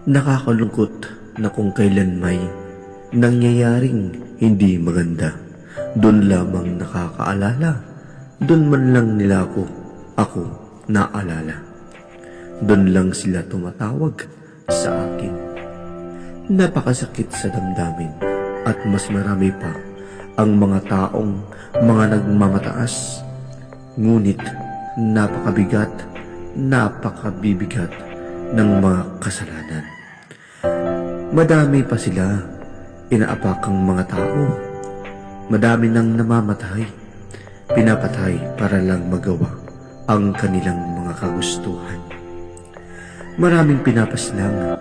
Nakakalungkot na kung kailan may nangyayaring hindi maganda, doon lamang nakakaalala, doon man lang nila ako naalala. Doon lang sila tumatawag sa akin. Napakasakit sa damdamin at mas marami pa ang mga taong mga nagmamataas. Ngunit napakabibigat ng mga kasalanan. Madami pa sila inaapakang mga tao. Madami nang namamatay, pinapatay para lang magawa ang kanilang mga kagustuhan. Maraming pinapaslang,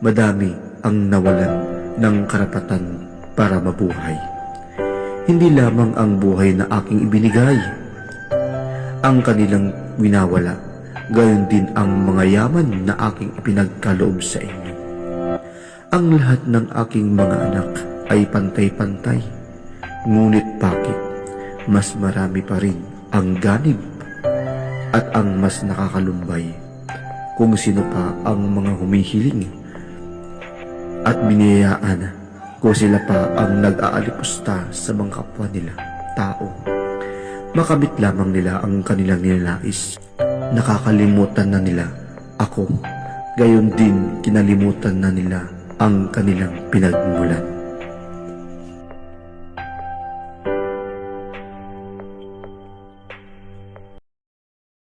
madami ang nawalan ng karapatan para mabuhay. Hindi lamang ang buhay na aking ibinigay ang kanilang winawala, gayon din ang mga yaman na aking ipinagkaloob sa inyo. Ang lahat ng aking mga anak ay pantay-pantay, ngunit bakit mas marami pa rin ang ganib at ang mas nakakalumbay kung sino pa ang mga humihiling at biniyayaan kung sila pa ang nag-aalipusta sa mga kapwa nila tao. Makamit lamang nila ang kanilang nilalais. Nakakalimutan na nila ako, gayon din kinalimutan na nila ang kanilang pinagmulan.